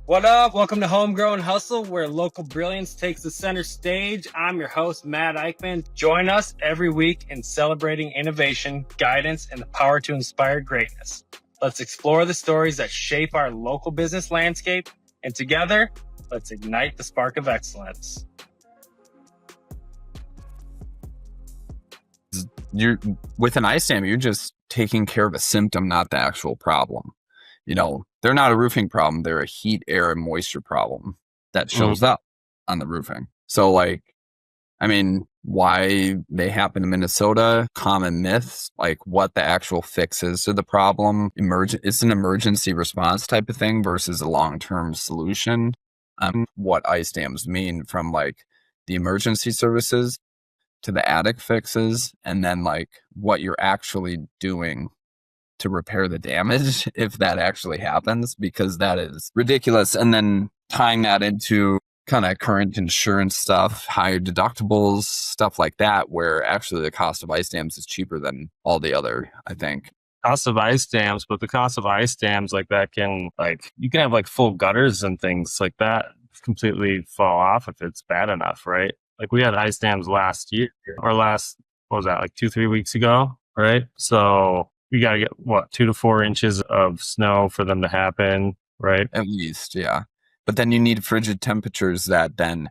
What up? Welcome to Homegrown Hustle, where local brilliance takes the center stage. I'm your host, Matt Eickman. Join us every week in celebrating innovation, guidance, and the power to inspire greatness. Let's explore the stories that shape our local business landscape, and together, let's ignite the spark of excellence. You're with an ice dam, you're just taking care of a symptom, not the actual problem. You know, they're not a roofing problem. They're a heat, air, and moisture problem that shows up on the roofing. So why they happen in Minnesota, common myths, like what the actual fix is to the problem. It's an emergency response type of thing versus a long-term solution. What ice dams mean, from like the emergency services to the attic fixes, and then like what you're actually doing to repair the damage if that actually happens, because that is ridiculous. And then tying that into kind of current insurance stuff, higher deductibles, stuff like that, where actually the cost of ice dams is cheaper than all the other, I think. Cost of ice dams, but the cost of ice dams like that can, like, you can have like full gutters and things like that completely fall off if it's bad enough, right? Like we had ice dams last year, or what was that, like 2-3 weeks ago, right? So you got to get 2 to 4 inches of snow for them to happen, right? At least, yeah. But then you need frigid temperatures that then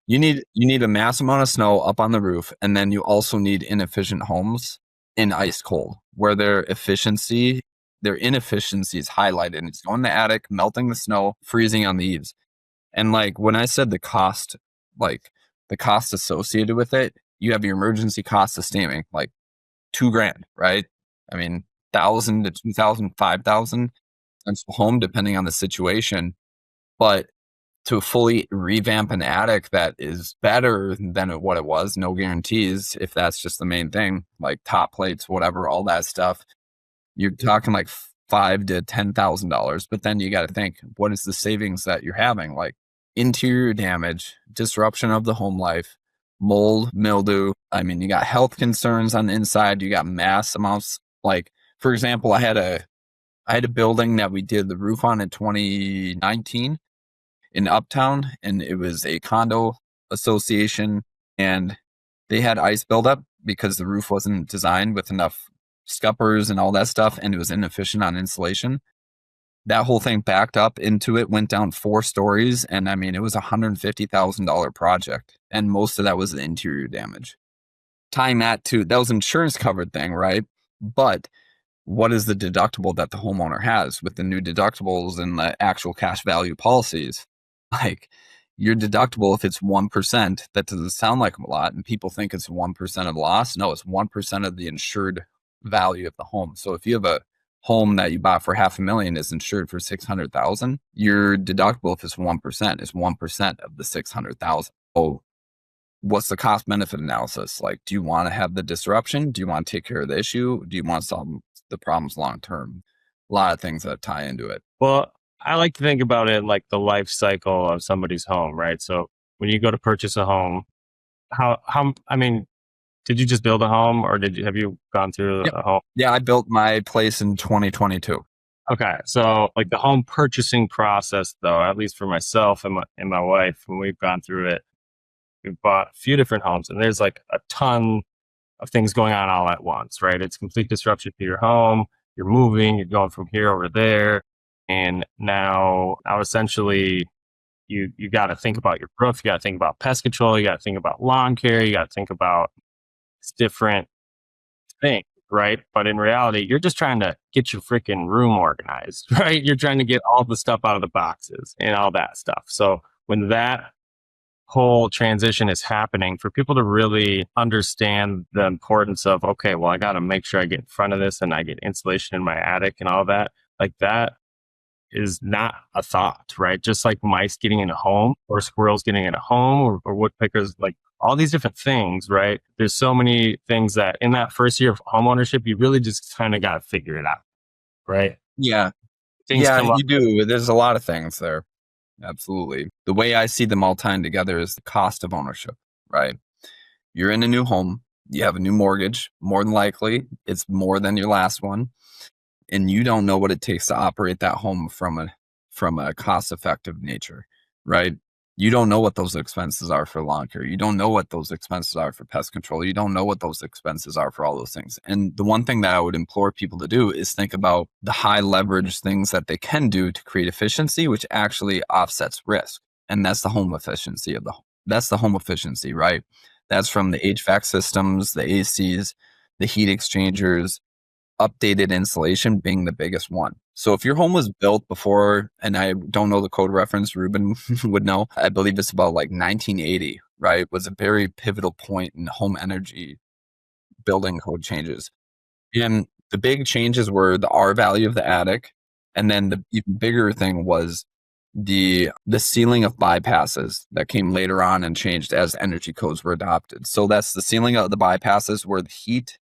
you need a mass amount of snow up on the roof, and then you also need inefficient homes in ice cold, where their inefficiency is highlighted. It's going in the attic, melting the snow, freezing on the eaves. And like when I said the cost, like the cost associated with it, you have your emergency cost of steaming, like $2,000, right? I mean, $1,000 to $2,000, $5,000 home, depending on the situation. But to fully revamp an attic that is better than what it was, no guarantees, if that's just the main thing, like top plates, whatever, all that stuff, you're talking like $5,000 to $10,000. But then you got to think, what is the savings that you're having? Like interior damage, disruption of the home life, mold, mildew. I mean, you got health concerns on the inside. You got mass amounts. Like, for example, I had a building that we did the roof on in 2019 in Uptown, and it was a condo association, and they had ice buildup because the roof wasn't designed with enough scuppers and all that stuff, and it was inefficient on insulation. That whole thing backed up into it, went down 4 stories, and I mean, it was a $150,000 project, and most of that was the interior damage. Tying that was insurance covered thing, right? But what is the deductible that the homeowner has with the new deductibles and the actual cash value policies? Like your deductible, if it's 1%, that doesn't sound like a lot, and people think it's 1% of loss. No, it's 1% of the insured value of the home. So if you have a home that you bought for $500,000 is insured for $600,000, your deductible, if it's 1%, is 1% of the $600,000. Oh, what's the cost benefit analysis? Like, do you want to have the disruption? Do you want to take care of the issue? Do you want to solve the problems long term? A lot of things that tie into it. Well, I like to think about it like the life cycle of somebody's home, right? So when you go to purchase a home, did you just build a home, or have you gone through a home? Yeah, I built my place in 2022. Okay. So like the home purchasing process, though, at least for myself and my wife, when we've gone through it, we've bought a few different homes, and there's like a ton of things going on all at once, right? It's complete disruption to your home. You're moving, you're going from here over there. And now essentially you got to think about your roof. You got to think about pest control. You got to think about lawn care. You got to think about different things, right? But in reality, you're just trying to get your freaking room organized, right? You're trying to get all the stuff out of the boxes and all that stuff. So when that whole transition is happening, for people to really understand the importance of, okay, well, I got to make sure I get in front of this and I get insulation in my attic and all that, like that is not a thought, right? Just like mice getting in a home, or squirrels getting in a home, or woodpeckers, like all these different things, right? There's so many things that in that first year of homeownership, you really just kind of got to figure it out, right? Yeah. You do. There's a lot of things there. Absolutely. The way I see them all tying together is the cost of ownership, right? You're in a new home, you have a new mortgage, more than likely, it's more than your last one. And you don't know what it takes to operate that home from from a cost-effective nature, right? You don't know what those expenses are for lawn care. You don't know what those expenses are for pest control. You don't know what those expenses are for all those things. And the one thing that I would implore people to do is think about the high leverage things that they can do to create efficiency, which actually offsets risk. And that's the home efficiency that's the home efficiency, right? That's from the HVAC systems, the ACs, the heat exchangers, updated insulation being the biggest one. So if your home was built before, and I don't know the code reference, Ruben would know, I believe it's about like 1980, right? Was a very pivotal point in home energy building code changes. And the big changes were the R value of the attic. And then the even bigger thing was the ceiling of bypasses that came later on and changed as energy codes were adopted. So that's the ceiling of the bypasses where the heat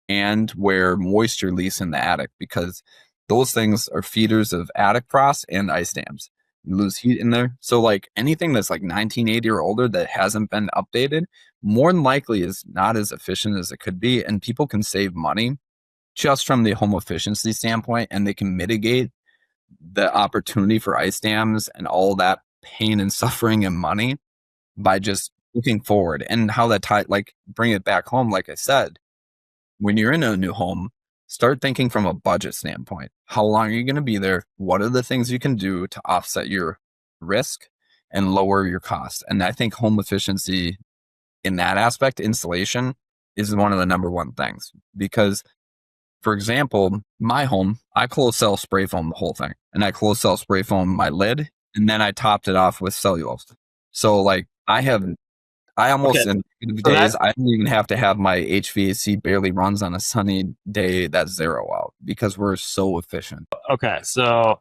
and where moisture leaks in the attic, because those things are feeders of attic frost and ice dams. You lose heat in there. So like anything that's like 1980 or older that hasn't been updated, more than likely is not as efficient as it could be. And people can save money just from the home efficiency standpoint, and they can mitigate the opportunity for ice dams and all that pain and suffering and money by just looking forward. And how that like bring it back home, like I said, when you're in a new home, start thinking from a budget standpoint. How long are you going to be there? What are the things you can do to offset your risk and lower your costs? And I think home efficiency in that aspect, installation, is one of the number one things. Because, for example, my home, I close-cell spray foam the whole thing. And I close-cell spray foam my lid, and then I topped it off with cellulose. So like I almost in days, I don't even have to have my HVAC barely runs on a sunny day that's 0 out, because we're so efficient. Okay, so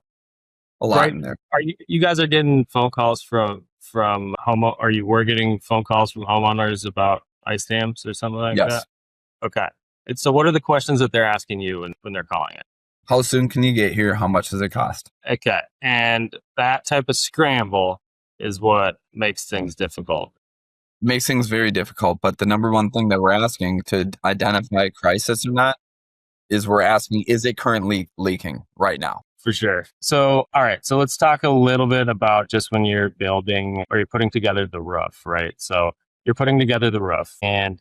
a lot in there. Are you guys are getting phone calls from you were getting phone calls from homeowners about ice dams or something like that? Yes. Okay. And so what are the questions that they're asking you when they're calling it? How soon can you get here? How much does it cost? Okay. And that type of scramble is what makes things difficult. Makes things very difficult. But the number one thing that we're asking to identify crisis or not is we're asking, is it currently leaking right now? For sure. So, all right. So let's talk a little bit about just when you're building or you're putting together the roof, right? So you're putting together the roof and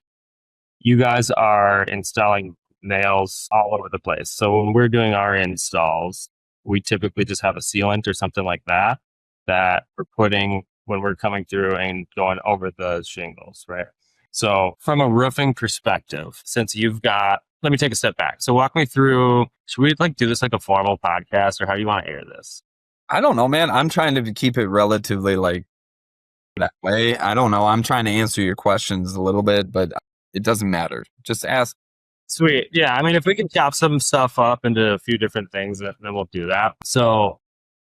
you guys are installing nails all over the place. So when we're doing our installs, we typically just have a sealant or something like that we're putting when we're coming through and going over the shingles, right? So from a roofing perspective, since let me take a step back. So walk me through, should we do this like a formal podcast, or how do you want to air this? I don't know, man. I'm trying to keep it relatively that way. I don't know. I'm trying to answer your questions a little bit, but it doesn't matter. Just ask. Sweet. Yeah. I mean, if we can chop some stuff up into a few different things, then we'll do that. So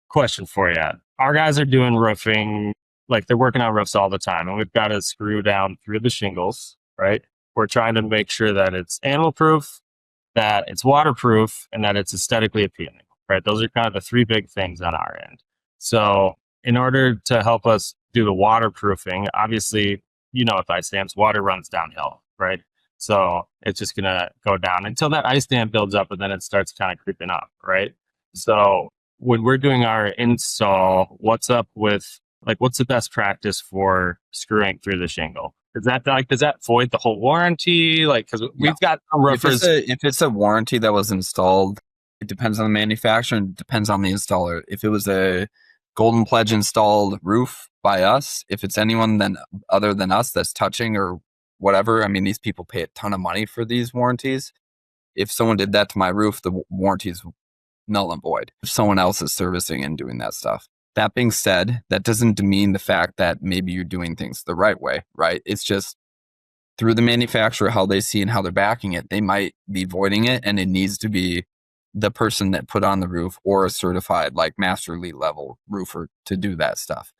question for you. Our guys are doing roofing, they're working on roofs all the time, and we've got to screw down through the shingles, right? We're trying to make sure that it's animal proof, that it's waterproof, and that it's aesthetically appealing, right? Those are kind of the three big things on our end. So in order to help us do the waterproofing, obviously, with ice dams, water runs downhill, right? So it's just going to go down until that ice dam builds up, and then it starts kind of creeping up, right? So when we're doing our install, what's up with, what's the best practice for screwing through the shingle? Does that void the whole warranty? Because we've got some roofers. If it's a warranty that was installed, it depends on the manufacturer and depends on the installer. If it was a Golden Pledge installed roof by us, if it's anyone other than us that's touching or whatever, I mean, these people pay a ton of money for these warranties. If someone did that to my roof, the warranty's null and void if someone else is servicing and doing that stuff. That being said, that doesn't demean the fact that maybe you're doing things the right way, right? It's just through the manufacturer, how they see and how they're backing it, they might be voiding it, and it needs to be the person that put on the roof or a certified master elite level roofer to do that stuff.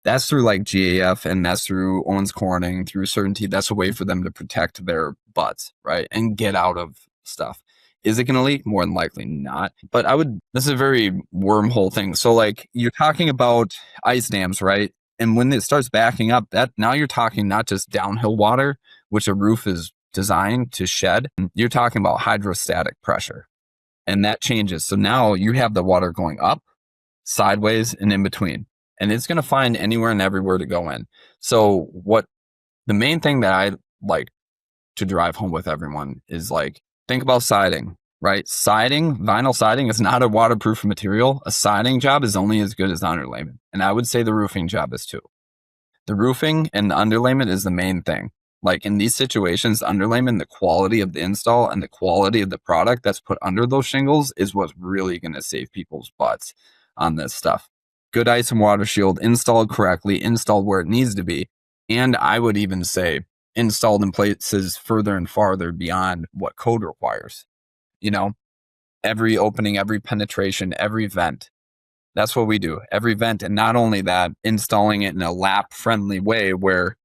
That's through GAF, and that's through Owens Corning, through Certainty. That's a way for them to protect their butts, right? And get out of stuff. Is it going to leak? More than likely not. But this is a very wormhole thing. So you're talking about ice dams, right? And when it starts backing up, now you're talking not just downhill water, which a roof is designed to shed. You're talking about hydrostatic pressure. And that changes. So now you have the water going up sideways, and in between. And it's going to find anywhere and everywhere to go in. So the main thing that I like to drive home with everyone is like, think about siding, right? Vinyl siding is not a waterproof material. A siding job is only as good as the underlayment. And I would say the roofing job is too. The roofing and the underlayment is the main thing. Like in these situations, underlayment, the quality of the install and the quality of the product that's put under those shingles is what's really going to save people's butts on this stuff. Good ice and water shield, installed correctly, installed where it needs to be. And I would even say installed in places further and farther beyond what code requires. You know, every opening, every penetration, every vent. That's what we do, every vent. And not only that, installing it in a lap-friendly way where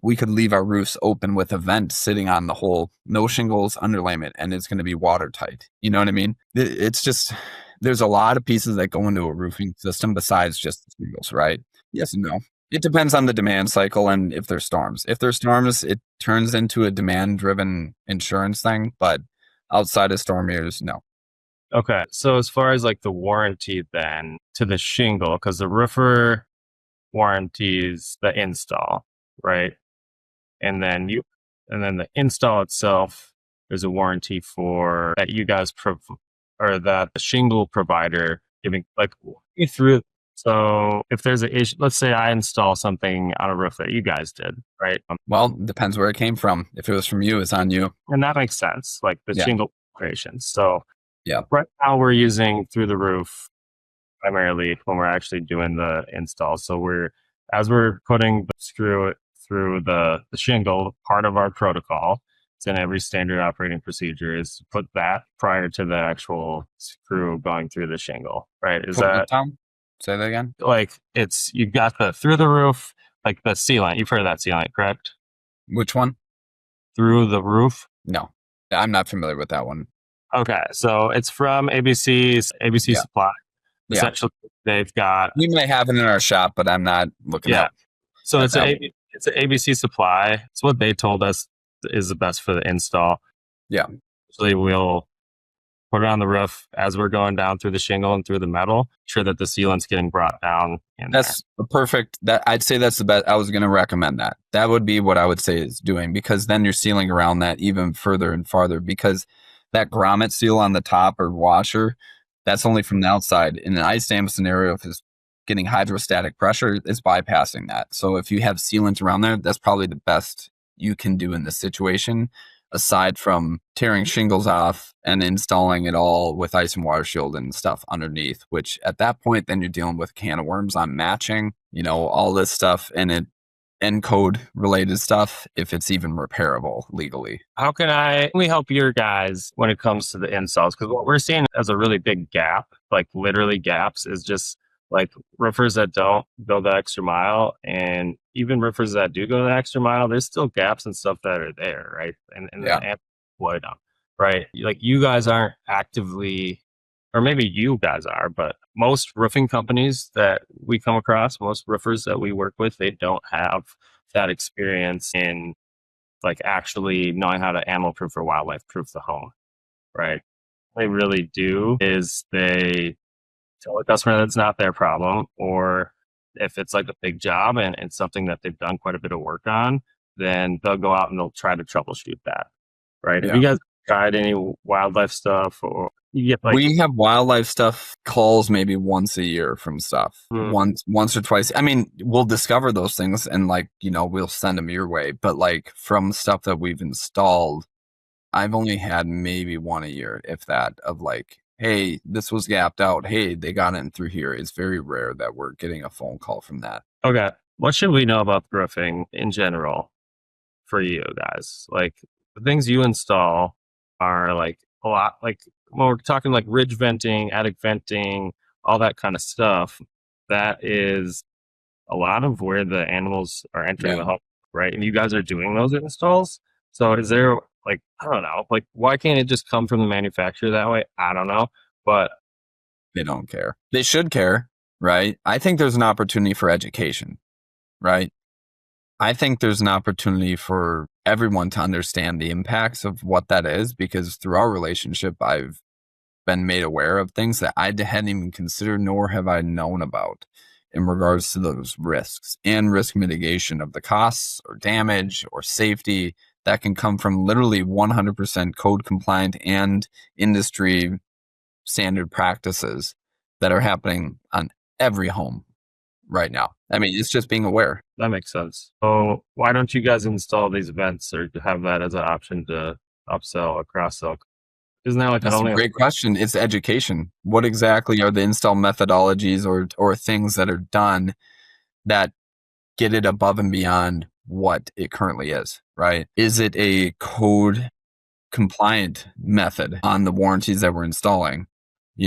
we could leave our roofs open with a vent sitting on the hole, no shingles, underlayment, and it's going to be watertight. You know what I mean? It's just, there's a lot of pieces that go into a roofing system besides just the shingles, right? Yes and no. It depends on the demand cycle and if there's storms. If there's storms, it turns into a demand-driven insurance thing, but outside of storm years, no. Okay. So as far as like the warranty then to the shingle, because the roofer warranties the install, right? And then the install itself, there's a warranty for that you guys or that the shingle provider giving like through. So if there's an issue, let's say I install something on a roof that you guys did, right? Well, depends where it came from. If it was from you, it's on you. And that makes sense, like the shingle creation. So yeah, right now we're using through the roof primarily when we're actually doing the install. So as we're putting the screw through the shingle, part of our protocol, it's in every standard operating procedure, is to put that prior to the actual screw going through the shingle, right? Is that Say that again? Like you got the through the roof, like the sealant. You've heard of that sealant, correct? Which one? Through the roof? No, I'm not familiar with that one. Okay, so it's from ABC Supply. Essentially, they've got. We might have it in our shop, but I'm not looking at. So it's an ABC Supply. It's what they told us is the best for the install. Yeah. Usually we'll put it on the roof as we're going down through the shingle and through the metal, sure that the sealant's getting brought down. That's perfect. I'd say that's the best. I was going to recommend that. That would be what I would say is doing, because then you're sealing around that even further and farther, because that grommet seal on the top or washer, that's only from the outside. In an ice dam scenario, if it's getting hydrostatic pressure, it's bypassing that. So if you have sealant around there, that's probably the best you can do in this situation, aside from tearing shingles off and installing it all with ice and water shield and stuff underneath, which at that point, then you're dealing with a can of worms on matching, all this stuff and code related stuff, if it's even repairable legally. How can we help your guys when it comes to the installs? Because what we're seeing as a really big gap, like literally gaps, is just like roofers that don't go the extra mile, and even roofers that do go the extra mile, there's still gaps and stuff that are there, right? And avoid them, right? Like you guys aren't actively, or maybe you guys are, but most roofing companies that we come across, most roofers that we work with, they don't have that experience in like actually knowing how to animal proof or wildlife proof the home, right? What they really do is they tell a customer that's not their problem, or if it's like a big job and it's something that they've done quite a bit of work on, then they'll go out and they'll try to troubleshoot that, right? Yeah. Have you guys tried any wildlife stuff, or you get we have wildlife stuff calls maybe once a year from stuff, once or twice. I mean, we'll discover those things and we'll send them your way. But like from stuff that we've installed, I've only had maybe one a year, if that, of like, hey, this was gapped out. Hey, they got in through here. It's very rare that we're getting a phone call from that. Okay. What should we know about roofing in general for you guys? Like the things you install are like a lot, like when we're talking like ridge venting, attic venting, all that kind of stuff, that is a lot of where the animals are entering the home, right? And you guys are doing those installs. So is there like, I don't know, like why can't it just come from the manufacturer that way? I don't know, but they don't care. They should care, right? I think there's an opportunity for education, right? I think there's an opportunity for everyone to understand the impacts of what that is, because through our relationship, I've been made aware of things that I hadn't even considered, nor have I known about in regards to those risks and risk mitigation of the costs or damage or safety that can come from literally 100% code compliant and industry standard practices that are happening on every home right now. I mean, it's just being aware. That makes sense. So why don't you guys install these vents or have that as an option to upsell or cross-sell? Isn't that like That's a great question. It's education. What exactly are the install methodologies or things that are done that get it above and beyond what it currently is, right? Is it a code compliant method on the warranties that we're installing,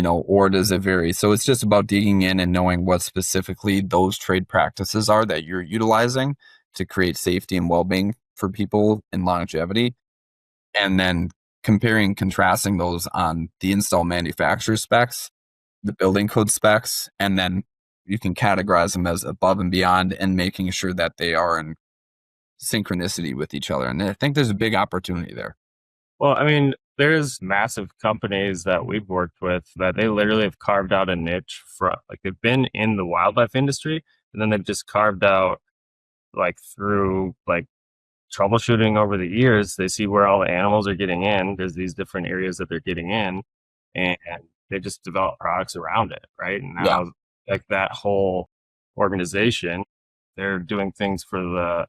or does it vary? So it's just about digging in and knowing what specifically those trade practices are that you're utilizing to create safety and well-being for people and longevity. And then comparing, contrasting those on the install manufacturer specs, the building code specs, and then you can categorize them as above and beyond and making sure that they are in synchronicity with each other. And I think there's a big opportunity there. Well, I mean, there's massive companies that we've worked with that they literally have carved out a niche for, like, they've been in the wildlife industry and then they've just carved out, like, through like troubleshooting over the years, they see where all the animals are getting in. There's these different areas that they're getting in, and they just develop products around it, right? And now, like, that whole organization, they're doing things for the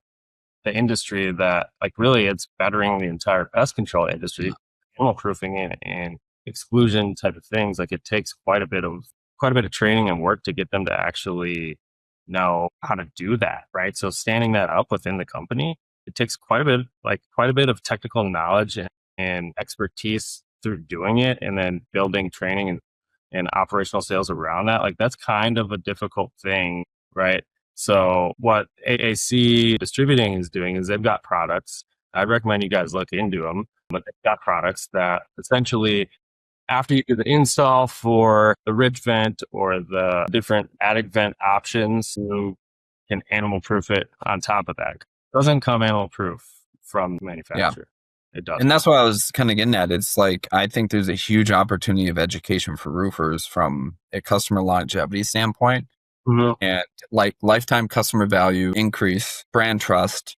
industry that, like, really it's bettering the entire pest control industry, animal proofing and exclusion type of things. Like, it takes quite a bit of training and work to get them to actually know how to do that, right? So standing that up within the company, it takes quite a bit of technical knowledge and expertise through doing it, and then building training and operational sales around that. Like, that's kind of a difficult thing, right? So what AAC Distributing is doing is they've got products. I'd recommend you guys look into them, but they've got products that essentially, after you do the install for the ridge vent or the different attic vent options, you can animal proof it on top of that. It doesn't come animal proof from the manufacturer. It does. And that's what I was kind of getting at. It's like, I think there's a huge opportunity of education for roofers from a customer longevity standpoint. And like lifetime customer value increase, brand trust,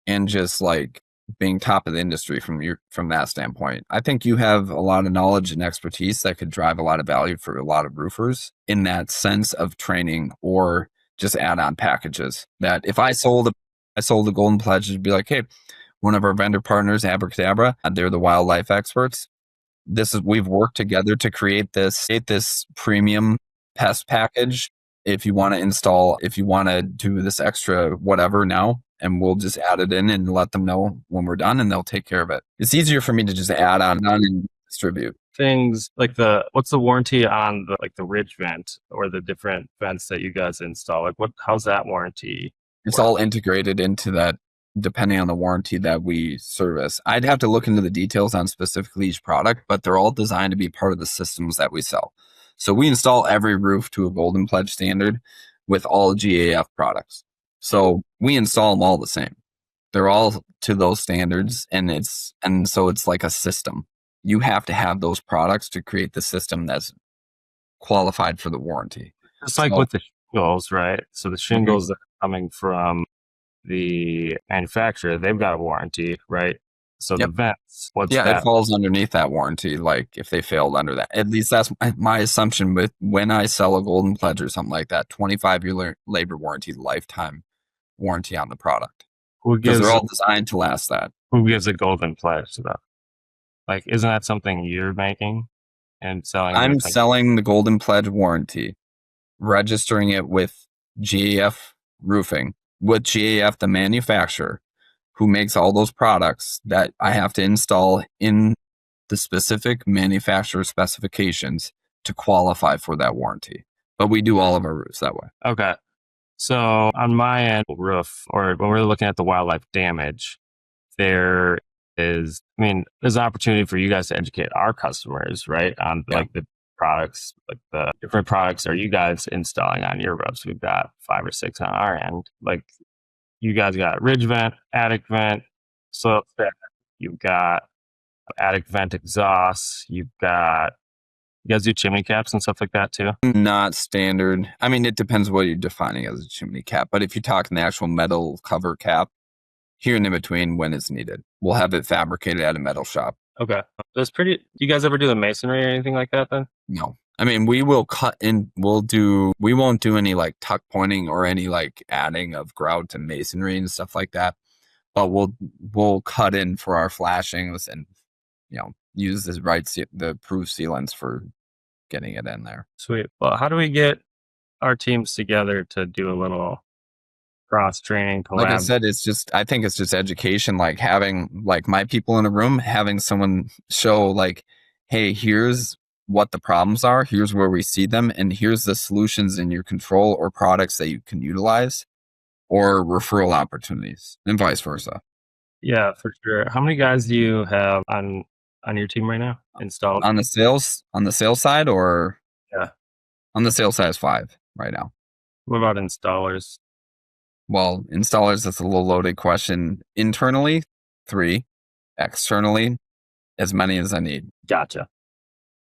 and just like being top of the industry from that standpoint. I think you have a lot of knowledge and expertise that could drive a lot of value for a lot of roofers in that sense of training or just add-on packages. That if I sold the Golden Pledge, it'd be like, hey, one of our vendor partners, Abracadabra, they're the wildlife experts. We've worked together to create this premium pest package. If you want to do this extra whatever now, and we'll just add it in and let them know when we're done, and they'll take care of it. It's easier for me to just add on and distribute things. Like, what's the warranty on the ridge vent or the different vents that you guys install? Like, how's that warranty? It's all integrated into that, depending on the warranty that we service. I'd have to look into the details on specifically each product, but they're all designed to be part of the systems that we sell. So we install every roof to a Golden Pledge standard with all GAF products. So we install them all the same. They're all to those standards, and so it's like a system. You have to have those products to create the system that's qualified for the warranty. It's like with the shingles, right? So the shingles that are coming from the manufacturer, they've got a warranty, right? So the vents, it falls underneath that warranty. Like, if they failed under that, at least that's my assumption with when I sell a Golden Pledge or something like that, 25-year labor warranty, lifetime warranty on the product. Because they're all designed to last that. Who gives a Golden Pledge to that? Like, isn't that something you're making and selling? I'm selling the Golden Pledge warranty, registering it with GAF Roofing, with GAF, the manufacturer, who makes all those products that I have to install in the specific manufacturer specifications to qualify for that warranty. But we do all of our roofs that way. Okay. So on my end roof, or when we're looking at the wildlife damage, there's an opportunity for you guys to educate our customers, right? On like the products, like the different products are you guys installing on your roofs? We've got 5 or 6 on our end. Like, you guys got ridge vent, attic vent, soil stack, you've got attic vent exhaust, you've got You guys do chimney caps and stuff like that too? Not standard. I mean, it depends what you're defining as a chimney cap. But if you're talking the actual metal cover cap, here and in between when it's needed, we'll have it fabricated at a metal shop. Okay. That's pretty. Do you guys ever do the masonry or anything like that then? No. I mean, we will cut in, we won't do any like tuck pointing or any like adding of grout and masonry and stuff like that. But we'll cut in for our flashings and, use the proof sealants for getting it in there. Sweet. Well, how do we get our teams together to do a little cross training collab? Like I said, I think it's just education, like having like my people in a room, having someone show like, hey, here's what the problems are, here's where we see them, and here's the solutions in your control or products that you can utilize or referral opportunities and vice versa. Yeah, for sure. How many guys do you have on your team right now installed? On the sales side, or Yeah. On the sales side is 5 right now. What about installers? Well, installers, that's a little loaded question. Internally, 3. Externally, as many as I need. Gotcha.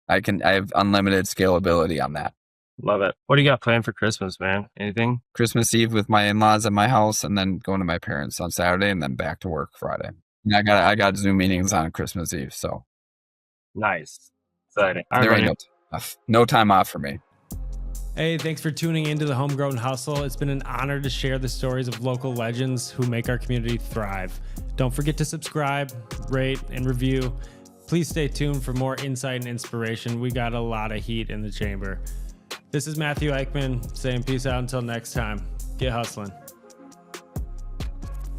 I have unlimited scalability on that. Love it. What do you got planned for Christmas, man? Anything? Christmas Eve with my in-laws at my house, and then going to my parents on Saturday, and then back to work Friday. And I got Zoom meetings on Christmas Eve, so Nice. Exciting. All there right, ain't no time off for me. Hey, thanks for tuning into the Homegrown Hustle. It's been an honor to share the stories of local legends who make our community thrive. Don't forget to subscribe, rate, and review. Please stay tuned for more insight and inspiration. We got a lot of heat in the chamber. This is Matthew Eickman saying peace out until next time. Get hustling.